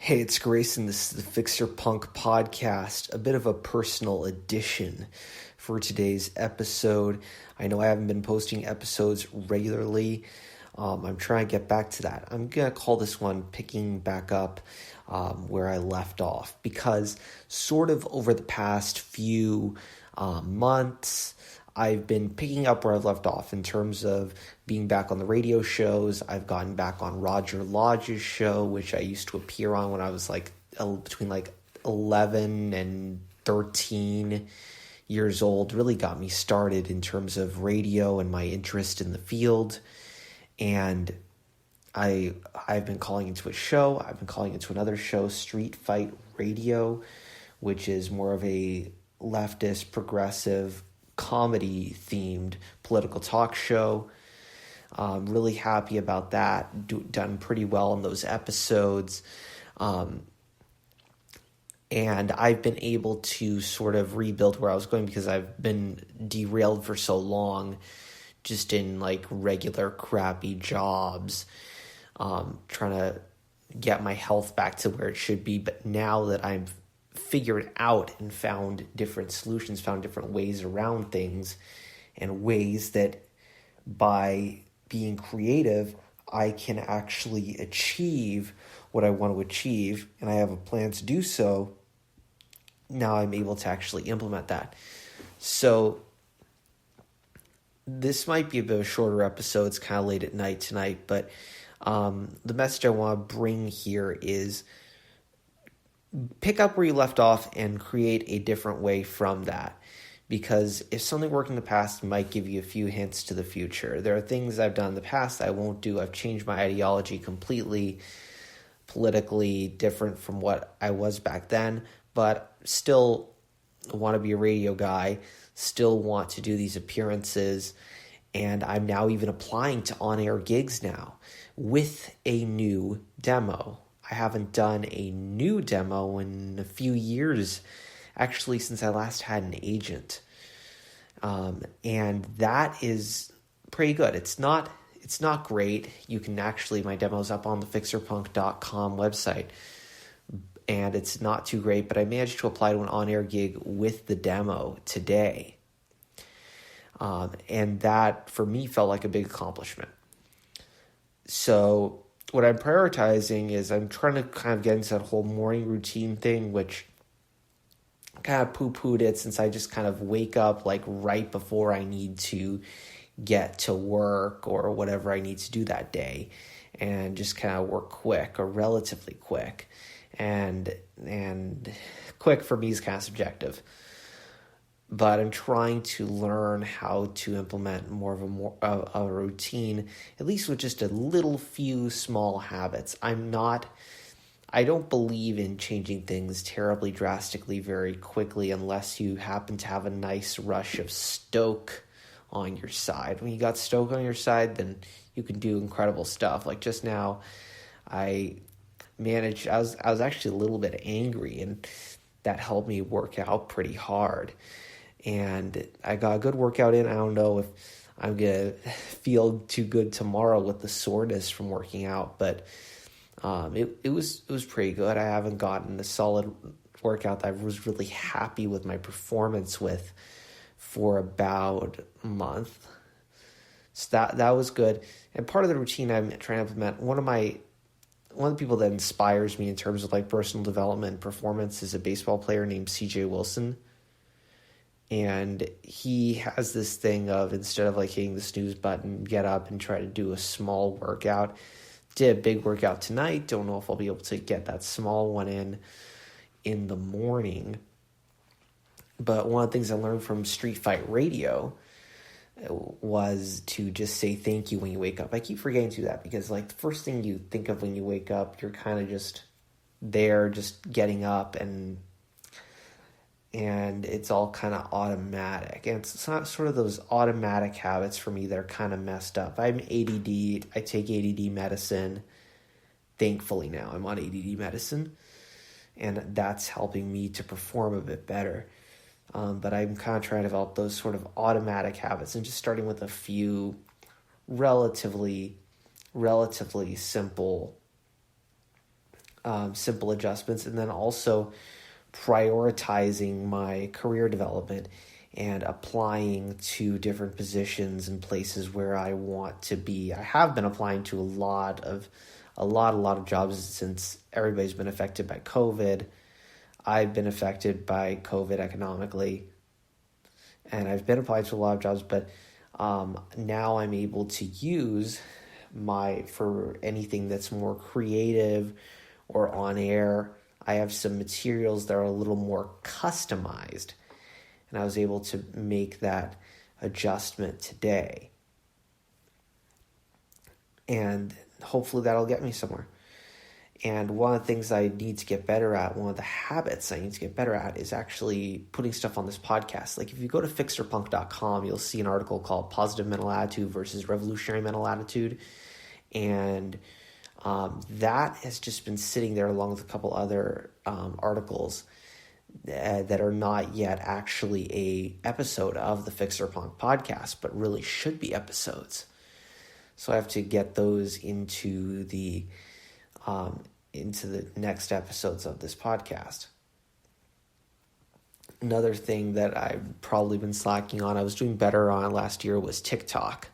Hey, it's Grayson. This is the Fixer Punk podcast, a bit of a personal edition for today's episode. I know I haven't been posting episodes regularly. I'm trying to get back to that. I'm going to call this one Picking Back Up where I left off, because sort of over the past few months, I've been picking up where I've left off in terms of being back on the radio shows. I've gotten back on Roger Lodge's show, which I used to appear on when I was between 11 and 13 years old. Really got me started in terms of radio and my interest in the field. And I've been calling into a show. I've been calling into another show, Street Fight Radio, which is more of a leftist, progressive, comedy-themed political talk show. Really happy about that. Done pretty well in those episodes. And I've been able to sort of rebuild where I was going, because I've been derailed for so long just in regular crappy jobs, trying to get my health back to where it should be. But now that I've figured out and found different solutions, found different ways around things, and ways that by being creative, I can actually achieve what I want to achieve, and I have a plan to do so. Now I'm able to actually implement that. So this might be a bit of a shorter episode. It's kind of late at night tonight, but the message I want to bring here is pick up where you left off and create a different way from that. Because if something worked in the past, it might give you a few hints to the future. There are things I've done in the past I won't do. I've changed my ideology completely, politically different from what I was back then, but still want to be a radio guy, still want to do these appearances, and I'm now even applying to on-air gigs now with a new demo. I haven't done a new demo in a few years, actually, since I last had an agent. And that is pretty good. It's not great. You can actually, my demo's up on the fixerpunk.com website, and it's not too great, but I managed to apply to an on-air gig with the demo today. And that, for me, felt like a big accomplishment. So what I'm prioritizing is I'm trying to kind of get into that whole morning routine thing, which kind of poo-pooed it since I just kind of wake up right before I need to get to work or whatever I need to do that day, and just kind of work quick or relatively quick. And quick for me is kind of subjective. But I'm trying to learn how to implement more of a routine, at least with just a little few small habits. I don't believe in changing things terribly drastically very quickly unless you happen to have a nice rush of stoke on your side. When you got stoke on your side, then you can do incredible stuff. Like just now, I was actually a little bit angry, and that helped me work out pretty hard. And I got a good workout in. I don't know if I'm going to feel too good tomorrow with the soreness from working out, but it was pretty good. I haven't gotten a solid workout that I was really happy with my performance with for about a month. So that was good. And part of the routine I'm trying to implement, one of the people that inspires me in terms of personal development and performance is a baseball player named CJ Wilson. And he has this thing of, instead of hitting the snooze button, get up and try to do a small workout. Did a big workout tonight. Don't know if I'll be able to get that small one in the morning. But one of the things I learned from Street Fight Radio was to just say thank you when you wake up. I keep forgetting to do that because the first thing you think of when you wake up, you're kind of just there, just getting up, and it's all kind of automatic. And it's not sort of those automatic habits for me that are kind of messed up. I'm ADD. I take ADD medicine. Thankfully now I'm on ADD medicine, and that's helping me to perform a bit better. But I'm kind of trying to develop those sort of automatic habits, and just starting with a few relatively simple simple adjustments, and then also prioritizing my career development and applying to different positions and places where I want to be. I have been applying to a lot of jobs since everybody's been affected by COVID. I've been affected by COVID economically, and I've been applying to a lot of jobs, but now I'm able to use for anything that's more creative or on air. I have some materials that are a little more customized, and I was able to make that adjustment today. And hopefully that'll get me somewhere. And one of the things I need to get better at, one of the habits I need to get better at, is actually putting stuff on this podcast. Like if you go to fixerpunk.com, you'll see an article called Positive Mental Attitude versus Revolutionary Mental Attitude. And that has just been sitting there along with a couple other articles that are not yet actually a episode of the Fixer Punk podcast, but really should be episodes. So I have to get those into the next episodes of this podcast. Another thing that I've probably been slacking on, I was doing better on last year, was TikTok.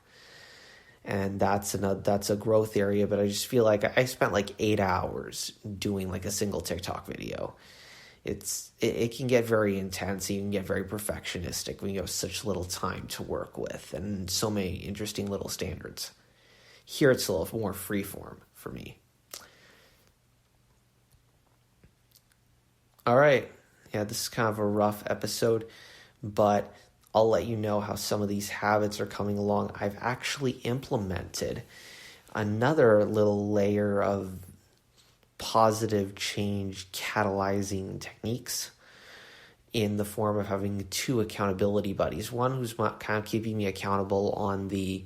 And that's a growth area, but I just feel like I spent like 8 hours doing like a single TikTok video. It can get very intense. You can get very perfectionistic when you have such little time to work with and so many interesting little standards. Here it's a little more freeform for me. All right. Yeah, this is kind of a rough episode, but I'll let you know how some of these habits are coming along. I've actually implemented another little layer of positive change catalyzing techniques in the form of having 2 accountability buddies. One who's kind of keeping me accountable on the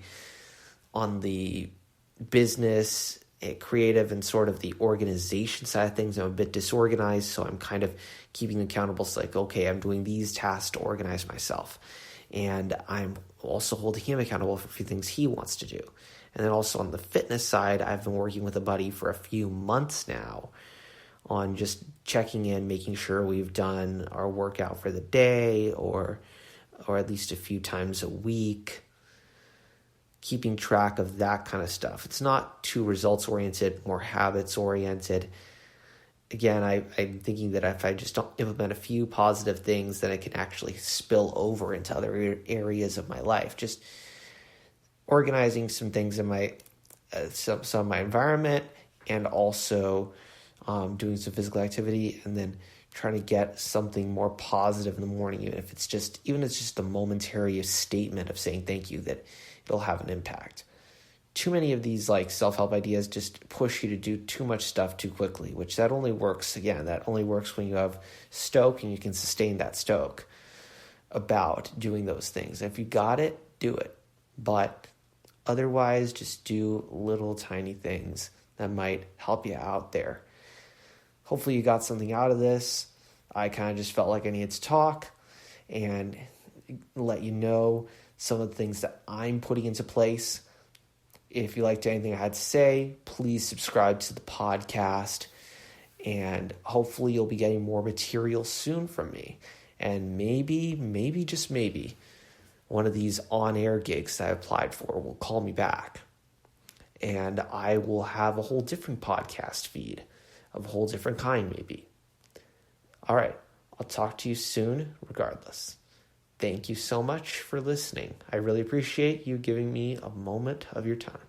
business, creative, and sort of the organization side of things. I'm a bit disorganized, so I'm kind of keeping accountable. It's like, okay, I'm doing these tasks to organize myself. And I'm also holding him accountable for a few things he wants to do. And then also on the fitness side, I've been working with a buddy for a few months now on just checking in, making sure we've done our workout for the day or at least a few times a week, keeping track of that kind of stuff. It's not too results-oriented, more habits-oriented. Again, I'm thinking that if I just don't implement a few positive things, then it can actually spill over into other areas of my life. Just organizing some things in my some of my environment, and also doing some physical activity, and then trying to get something more positive in the morning, even if it's just a momentary statement of saying thank you, that it'll have an impact. Too many of these like self-help ideas just push you to do too much stuff too quickly, which that only works when you have stoke and you can sustain that stoke about doing those things. If you got it, do it. But otherwise, just do little tiny things that might help you out there. Hopefully you got something out of this. I kind of just felt like I needed to talk and let you know some of the things that I'm putting into place. If you liked anything I had to say, please subscribe to the podcast, and hopefully you'll be getting more material soon from me. And maybe, just maybe, one of these on-air gigs that I applied for will call me back, and I will have a whole different podcast feed of a whole different kind, maybe. All right, I'll talk to you soon regardless. Thank you so much for listening. I really appreciate you giving me a moment of your time.